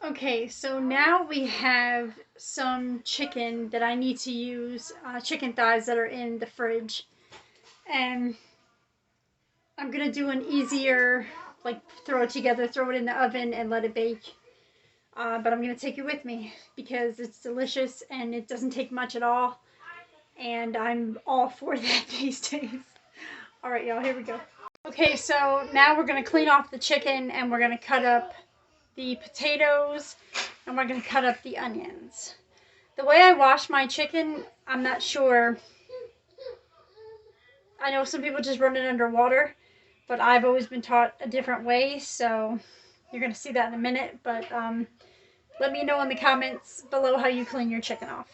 Okay, so now we have some chicken that I need to use, chicken thighs that are in the fridge. And I'm gonna do an easier, like throw it together, throw it in the oven and let it bake. But I'm gonna take it with me because it's delicious and it doesn't take much at all. And I'm all for that these days. All right, y'all, here we go. Okay, so now we're gonna clean off the chicken and we're gonna cut up the potatoes and we're gonna cut up the onions. The way I wash my chicken, I'm not sure. I know some people just run it under water, but I've always been taught a different way, so you're gonna see that in a minute. But let me know in the comments below how you clean your chicken off.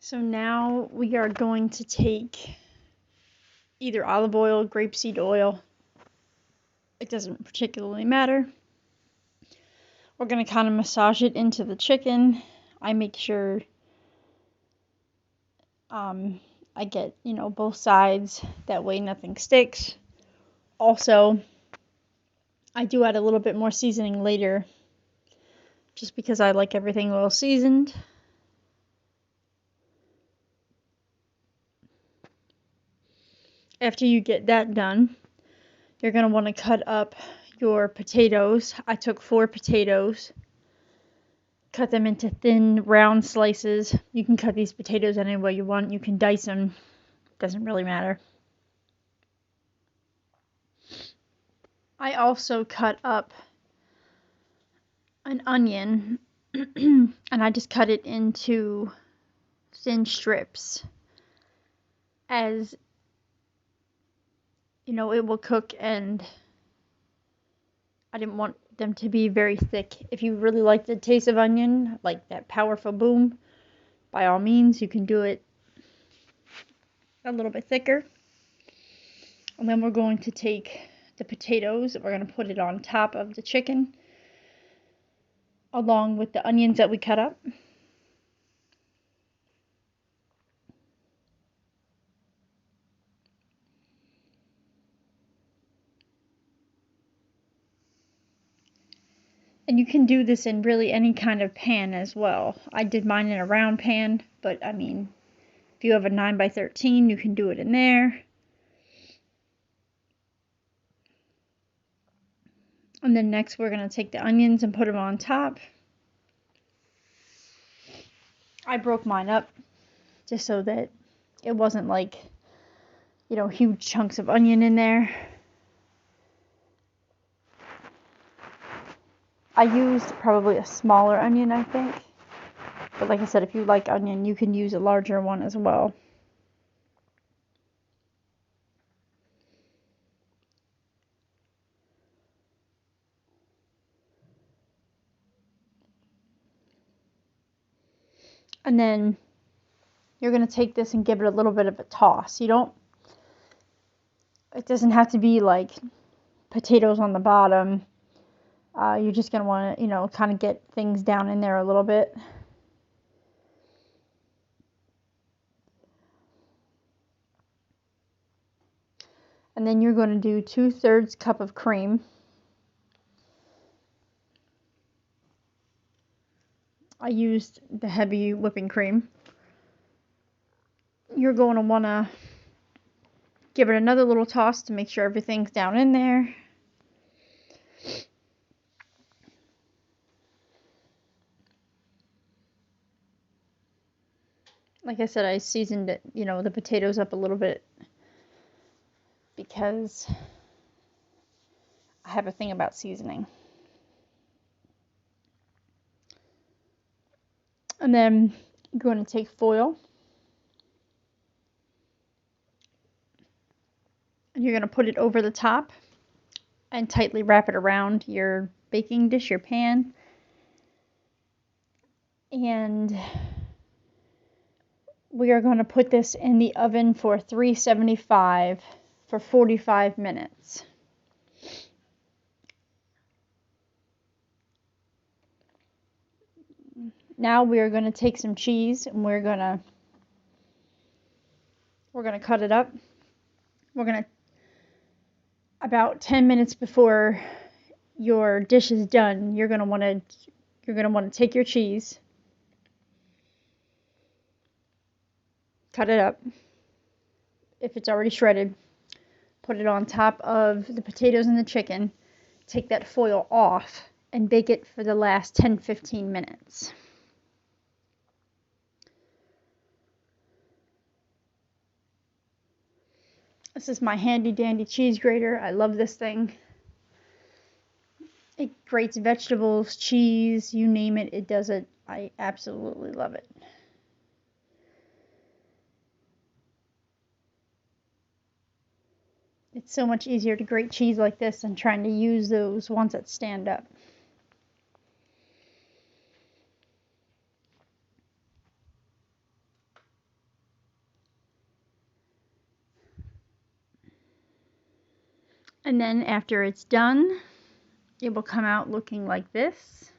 So now we are going to take either olive oil, grapeseed oil. It doesn't particularly matter. We're going to kind of massage it into the chicken. I make sure I get, both sides. That way nothing sticks. Also, I do add a little bit more seasoning later, just because I like everything well seasoned. After you get that done, you're going to want to cut up your potatoes. I took 4 potatoes, cut them into thin round slices. You can cut these potatoes any way you want. You can dice them, doesn't really matter. I also cut up an onion and I just cut it into thin strips, as it will cook, and I didn't want them to be very thick. If you really like the taste of onion, like that powerful boom, by all means you can do it a little bit thicker. And then we're going to take the potatoes, we're going to put it on top of the chicken along with the onions that we cut up. And you can do this in really any kind of pan as well. I did mine in a round pan, but I mean, if you have a 9x13, you can do it in there. And then next we're going to take the onions and put them on top. I broke mine up just so that it wasn't like, huge chunks of onion in there. I used probably a smaller onion, I think. But like I said, if you like onion, you can use a larger one as well. And then you're going to take this and give it a little bit of a toss. It doesn't have to be like potatoes on the bottom. You're just going to want to, kind of get things down in there a little bit. And then you're going to do 2/3 cup of cream. I used the heavy whipping cream. You're going to want to give it another little toss to make sure everything's down in there. Like I said, I seasoned it, the potatoes up a little bit because I have a thing about seasoning. And then you're going to take foil and you're going to put it over the top and tightly wrap it around your baking dish, your pan. And we are going to put this in the oven for 375 for 45 minutes. Now we are going to take some cheese and we're going to cut it up. We're going to, about 10 minutes before your dish is done, you're going to want to take your cheese, cut it up. If it's already shredded, put it on top of the potatoes and the chicken. Take that foil off and bake it for the last 10-15 minutes. This is my handy dandy cheese grater. I love this thing. It grates vegetables, cheese, you name it, it does it. I absolutely love it. It's so much easier to grate cheese like this than trying to use those ones that stand up. And then after it's done, it will come out looking like this.